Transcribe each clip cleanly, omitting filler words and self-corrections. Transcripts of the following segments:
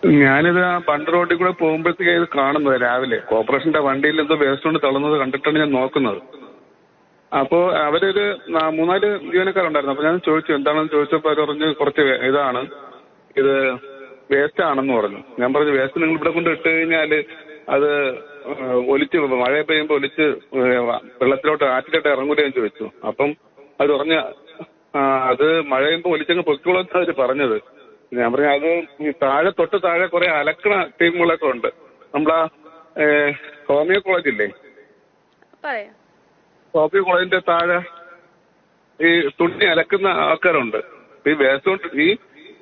ഞാനിത് ആ ബണ്ട് റോഡിൽ കൂടെ പോകുമ്പോഴത്തേക്ക് ഇത് കാണുന്നത് രാവിലെ കോർപ്പറേഷന്റെ വണ്ടിയിൽ എന്തോ വേസ്റ്റ് കൊണ്ട് തള്ളുന്നത് കണ്ടിട്ടാണ് ഞാൻ നോക്കുന്നത്. അപ്പോൾ അവരൊരു മൂന്നാല് ജീവനക്കാരുണ്ടായിരുന്നു. അപ്പൊ ഞാൻ ചോദിച്ചു എന്താണെന്ന് ചോദിച്ചപ്പോൾ അവർ പറഞ്ഞു കുറച്ച് ഇതാണ് ഇത് വേസ്റ്റ് ആണെന്ന് പറഞ്ഞു. ഞാൻ പറഞ്ഞു വേസ്റ്റ് നിങ്ങൾ ഇവിടെ കൊണ്ട് ഇട്ട് കഴിഞ്ഞാൽ അത് ഒലിച്ച് മഴ പെയ്യുമ്പോൾ ഒലിച്ച് വെള്ളത്തിലോട്ട് ആറ്റിലോട്ട് ഇറങ്ങൂലേ എന്ന് ചോദിച്ചു. അപ്പം അവർ പറഞ്ഞ അത് മഴ പെയ്യുമ്പോൾ ഒലിച്ചങ്ങ് പൊയ്ക്കോളെന്ന് അവർ പറഞ്ഞത്. ഞാൻ പറഞ്ഞു അത് താഴെ തൊട്ട് താഴെ കുറെ അലക്കണ ടീമുകളൊക്കെ ഉണ്ട്. നമ്മളാ ഹോമിയോ കോളേജില്ലേ, ഹോമിയോ കോളേജിന്റെ താഴെ ഈ തുണി അലക്കുന്ന ആൾക്കാരുണ്ട്. ഈ വേസ്റ്റ് കൊണ്ട് ഈ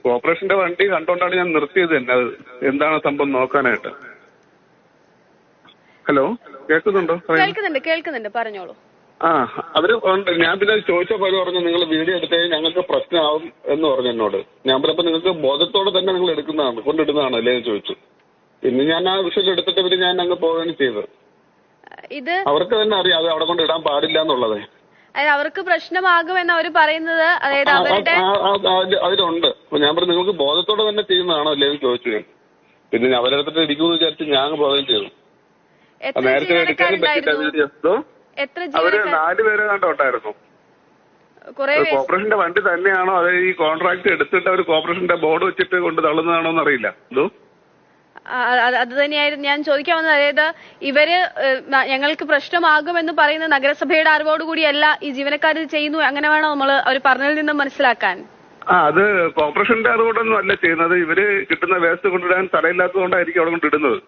കോർപ്പറേഷന്റെ വണ്ടി കണ്ടോണ്ടാണ് ഞാൻ നിർത്തിയത് തന്നെ. അത് എന്താണ് സംഭവം നോക്കാനായിട്ട്. ഹലോ, കേൾക്കുന്നുണ്ടോ? കേൾക്കുന്നുണ്ട്, പറഞ്ഞോളൂ. അവര് ഉണ്ട്. ഞാൻ പിന്നെ ചോദിച്ചപ്പോൾ പറഞ്ഞു നിങ്ങൾ വീഡിയോ എടുത്തേ ഞങ്ങൾക്ക് പ്രശ്നമാവും എന്ന് പറഞ്ഞു എന്നോട്. ഞാൻ പറഞ്ഞപ്പോൾ നിങ്ങൾക്ക് ബോധത്തോടെ തന്നെ നിങ്ങൾ എടുക്കുന്നതാണ് കൊണ്ടിടുന്നതാണ് അല്ലേ എന്ന് ചോദിച്ചു. പിന്നെ ഞാൻ ആ വിഷയം എടുത്തിട്ട് പിന്നെ ഞാൻ അങ്ങ് പോവുകയാണ് ചെയ്തത്. ഇത് അവർക്ക് തന്നെ അറിയാം അത് അവിടെ കൊണ്ട് ഇടാൻ പാടില്ല എന്നുള്ളത്. അവർക്ക് പ്രശ്നമാകുമെന്ന് അവർ പറയുന്നത് അതിലുണ്ട്. അപ്പൊ ഞാൻ പറഞ്ഞു നിങ്ങൾക്ക് ബോധത്തോടെ തന്നെ ചെയ്യുന്നതാണോ അല്ലേ എന്ന് ചോദിച്ചു. ഞാൻ പിന്നെ അവരെടുത്തിട്ട് ഇരിക്കുമെന്ന് വിചാരിച്ച് ഞാൻ അങ്ങ് പോവുകയും ചെയ്തു. നേരത്തെ എടുക്കാനും പറ്റില്ല വീഡിയോ. അവര് 4 പേരെ കണ്ടോണ്ടായിരുന്നു. കോർപ്പറേഷന്റെ വണ്ടി തന്നെയാണോ അത് ഈ കോൺട്രാക്ട് എടുത്തിട്ട് അവർ കോർപ്പറേഷന്റെ ബോർഡ് വെച്ചിട്ട് കൊണ്ട് തള്ളുന്നതാണോ എന്നറിയില്ല. അത് തന്നെയായിരുന്നു ഞാൻ ചോദിക്കാൻ വന്നത്. അതായത് ഇവര് ഞങ്ങൾക്ക് പ്രശ്നമാകുമെന്ന് പറയുന്ന നഗരസഭയുടെ അറിവോടുകൂടിയല്ല ഈ ജീവനക്കാർ ചെയ്യുന്നു, അങ്ങനെ വേണോ നമ്മൾ അവർ പറഞ്ഞതിൽ നിന്നും മനസ്സിലാക്കാൻ? അത് കോർപ്പറേഷന്റെ അറിവോടൊന്നും അല്ല ചെയ്യുന്നത്. ഇവര് കിട്ടുന്ന വേസ്റ്റ് കൊണ്ടിടാൻ സ്ഥലമില്ലാത്തതുകൊണ്ടായിരിക്കും അവിടെ കൊണ്ടിടുന്നത്.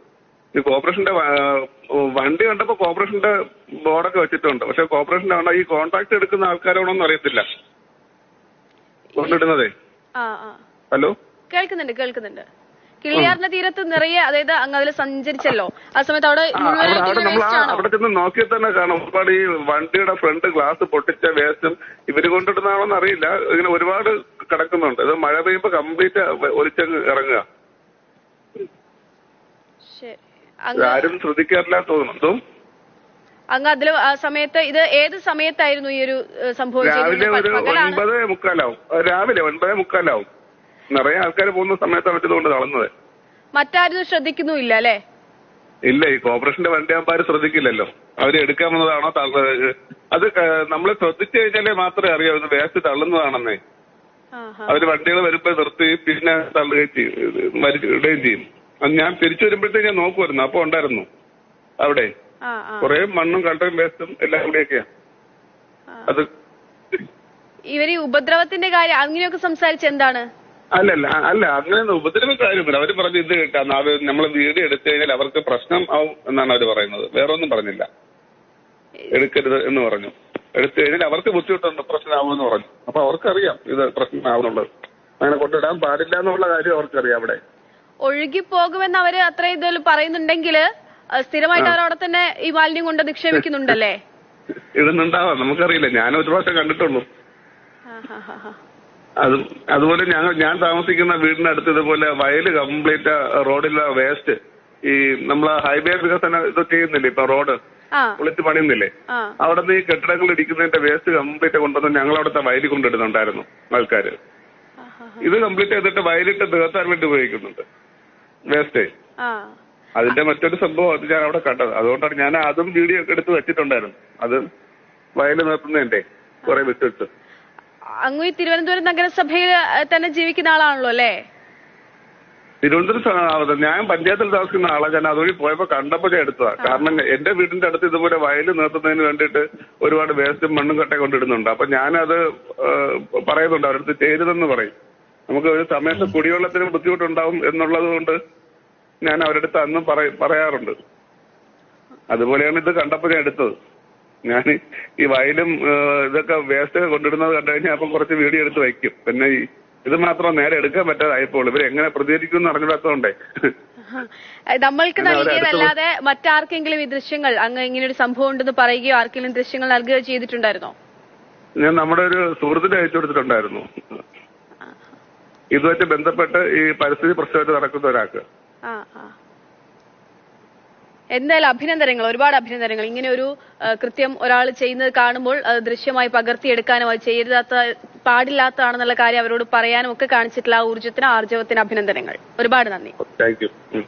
ഈ കോർപ്പറേഷന്റെ വണ്ടി കണ്ടപ്പോ കോർപ്പറേഷന്റെ ബോർഡൊക്കെ വെച്ചിട്ടുണ്ട്. പക്ഷെ കോർപ്പറേഷന്റെ ഈ കോൺട്രാക്ട് എടുക്കുന്ന ആൾക്കാരോടൊന്നും അറിയത്തില്ല കൊണ്ടിടുന്നതേ. ഹലോ, കേൾക്കുന്നുണ്ട്. കിളിയാറിന്റെ തീരത്ത് നിറയെ, അതായത് അങ്ങ് അതിൽ സഞ്ചരിച്ചല്ലോ, ആ സമയത്ത് അവിടെ അവിടെ ചെന്ന് നോക്കിയാൽ തന്നെ കാണാം ഒരുപാട് ഈ വണ്ടിയുടെ ഫ്രണ്ട് ഗ്ലാസ് പൊട്ടിച്ച വേസ്റ്റും ഇവര് കൊണ്ടിടുന്നതാണോന്ന് അറിയില്ല. ഇങ്ങനെ ഒരുപാട് കിടക്കുന്നുണ്ട്. ഇത് മഴ പെയ്യുമ്പോ കംപ്ലീറ്റ് ഒലിച്ചങ്ങ് ഇറങ്ങുക. ആരും ശ്രദ്ധിക്കാറില്ല തോന്നുന്നു. അങ്ങ് അതില് ആ സമയത്ത് ഇത് ഏത് സമയത്തായിരുന്നു ഈ ഒരു സംഭവം? രാവിലെ ഒരു 9:45 രാവിലെ 9:45 നിറയെ ആൾക്കാർ പോകുന്ന സമയത്താണ് വെച്ചതുകൊണ്ട് തളർന്നത്. മറ്റാരും ശ്രദ്ധിക്കുന്നുമില്ല അല്ലേ? ഇല്ല, ഈ കോർപ്പറേഷന്റെ വണ്ടി ആകുമ്പോൾ ആരും ശ്രദ്ധിക്കില്ലല്ലോ. അവര് എടുക്കാൻ വന്നതാണോ അത് നമ്മളെ ശ്രദ്ധിച്ചു കഴിഞ്ഞാലേ മാത്രമേ അറിയാവൂ ഇത് വേസ്റ്റ് തള്ളുന്നതാണെന്നേ. അവര് വണ്ടികൾ വരുമ്പോ നിർത്തി പിന്നെ തള്ളുകയും ചെയ്യും, ഇടുകയും ചെയ്യും. ഞാൻ തിരിച്ചു വരുമ്പോഴത്തേക്ക് ഞാൻ നോക്കുമായിരുന്നു. അപ്പൊ ഉണ്ടായിരുന്നു അവിടെ കുറെ മണ്ണും കണ്ടയും വേസ്റ്റും എല്ലാം കൂടെയൊക്കെയാ. അത് ഇവര് ഉപദ്രവത്തിന്റെ കാര്യം അങ്ങനെയൊക്കെ സംസാരിച്ച് എന്താണ്? അല്ല അങ്ങനെ ഉപദ്രവ കാര്യമില്ല. അവര് പറഞ്ഞു ഇത് കേട്ടാ നമ്മള് വീഡിയോ എടുത്തു കഴിഞ്ഞാൽ അവർക്ക് പ്രശ്നം ആവും എന്നാണ് അവര് പറയുന്നത്. വേറെ ഒന്നും പറഞ്ഞില്ല. എടുക്കരുത് എന്ന് പറഞ്ഞു. എടുത്തു കഴിഞ്ഞാൽ അവർക്ക് ബുദ്ധിമുട്ടുണ്ട്, പ്രശ്നമാവുമെന്ന് പറഞ്ഞു. അപ്പൊ അവർക്കറിയാം ഇത് പ്രശ്നമാവുന്നുള്ളത്. അങ്ങനെ കൊണ്ടിടാൻ പാടില്ല എന്നുള്ള കാര്യം അവർക്കറിയാം. അവിടെ ഒഴുകിപ്പോകുമെന്ന് അവര് അത്ര ഇതിൽ പറയുന്നുണ്ടെങ്കിൽ സ്ഥിരമായിട്ട് അവർ അവിടെ തന്നെ ഈ മാലിന്യം കൊണ്ട് നിക്ഷേപിക്കുന്നുണ്ടല്ലേ? ഇടുന്നുണ്ടാവാം, നമുക്കറിയില്ല. ഞാൻ ഒരു പ്രാവശ്യം കണ്ടിട്ടുള്ളൂ. അതുപോലെ ഞാൻ താമസിക്കുന്ന വീടിന്റെ അടുത്ത് ഇതുപോലെ വയല് കംപ്ലീറ്റ് റോഡിലെ വേസ്റ്റ് ഈ നമ്മളെ ഹൈവേ വികസനം ഇത് ചെയ്യുന്നില്ലേ, ഇപ്പൊ റോഡ് പൊളിച്ച് പണിയുന്നില്ലേ, അവിടെ നിന്ന് ഈ കെട്ടിടങ്ങൾ ഇടിക്കുന്നതിന്റെ വേസ്റ്റ് കംപ്ലീറ്റ് കൊണ്ടുവന്ന് ഞങ്ങളവിടുത്തെ വയലിൽ കൊണ്ടിടുന്നുണ്ടായിരുന്നു ആൾക്കാര്. ഇത് കംപ്ലീറ്റ് ചെയ്തിട്ട് വയലിട്ട് തീർത്താൻ വേണ്ടി ഉപയോഗിക്കുന്നുണ്ട് വേസ്റ്റ്. അതിന്റെ മറ്റൊരു സംഭവം അത് ഞാൻ അവിടെ കണ്ടത്. അതുകൊണ്ടാണ് ഞാൻ അതും വീഡിയോ ഒക്കെ എടുത്ത് വെച്ചിട്ടുണ്ടായിരുന്നു. അത് വയല് നിർത്തുന്നതിന്റെ കുറെ വിട്ടിട്ട്. അങ്ങ് ഈ തിരുവനന്തപുരം നഗരസഭയിൽ തന്നെ ജീവിക്കുന്ന ആളാണല്ലോ അല്ലേ? തിരുവനന്തപുരം ഞാൻ പഞ്ചായത്തിൽ താമസിക്കുന്ന ആളാണ്. ഞാൻ അതുവഴി പോയപ്പോ കണ്ടപ്പോ ഞാൻ എടുത്തതാ. കാരണം എന്റെ വീടിന്റെ അടുത്ത് ഇതുപോലെ വയല് നിർത്തുന്നതിന് വേണ്ടിയിട്ട് ഒരുപാട് വേസ്റ്റും മണ്ണും കട്ട കൊണ്ടിടുന്നുണ്ട്. അപ്പൊ ഞാനത് പറയുന്നുണ്ട്, അവരടുത്ത് ചെയ്തതെന്ന് പറയും. നമുക്ക് ഒരു സമയത്ത് കുടിവെള്ളത്തിന് ബുദ്ധിമുട്ടുണ്ടാവും എന്നുള്ളത് കൊണ്ട് ഞാൻ അവരുടെ അടുത്ത് അന്നും പറയാറുണ്ട്. അതുപോലെയാണ് ഇത് കണ്ടപ്പോ ഞാൻ എടുത്തത്. ഞാൻ ഈ വയലും ഇതൊക്കെ വേസ്റ്റ് കൊണ്ടിടുന്നത് കണ്ടു കഴിഞ്ഞാൽ അപ്പം കുറച്ച് വീഡിയോ എടുത്ത് വയ്ക്കും. പിന്നെ ഇത് മാത്രം നേരെ എടുക്കാൻ പറ്റാതായപ്പോൾ ഇവരെങ്ങനെ പ്രതികരിക്കും അറിഞ്ഞിടാത്തതുകൊണ്ടേ. നമ്മൾക്ക് നൽകിയതല്ലാതെ മറ്റാർക്കെങ്കിലും ഈ ദൃശ്യങ്ങൾ അങ്ങ് ഇങ്ങനെ ഒരു സംഭവം ഉണ്ടെന്ന് പറയുകയോ ആർക്കെങ്കിലും ദൃശ്യങ്ങൾ നൽകുകയോ ചെയ്തിട്ടുണ്ടായിരുന്നോ? ഞാൻ നമ്മുടെ ഒരു സുഹൃത്തിന് അയച്ചു കൊടുത്തിട്ടുണ്ടായിരുന്നു. ഇതുമായിട്ട് ബന്ധപ്പെട്ട് ഈ പരിസ്ഥിതി പ്രശ്നമായിട്ട് നടക്കുന്ന ഒരാൾക്ക്. എന്തായാലും അഭിനന്ദനങ്ങൾ, ഒരുപാട് അഭിനന്ദനങ്ങൾ. ഇങ്ങനെ ഒരു കൃത്യം ഒരാൾ ചെയ്യുന്നത് കാണുമ്പോൾ അത് ദൃശ്യമായി പകർത്തിയെടുക്കാനും അത് ചെയ്യരുതാത്ത പാടില്ലാത്തതാണെന്നുള്ള കാര്യം അവരോട് പറയാനും ഒക്കെ കാണിച്ചിട്ടുള്ള ആ ഊർജ്ജത്തിന് ആർജവത്തിന് അഭിനന്ദനങ്ങൾ. ഒരുപാട് നന്ദി. Thank you.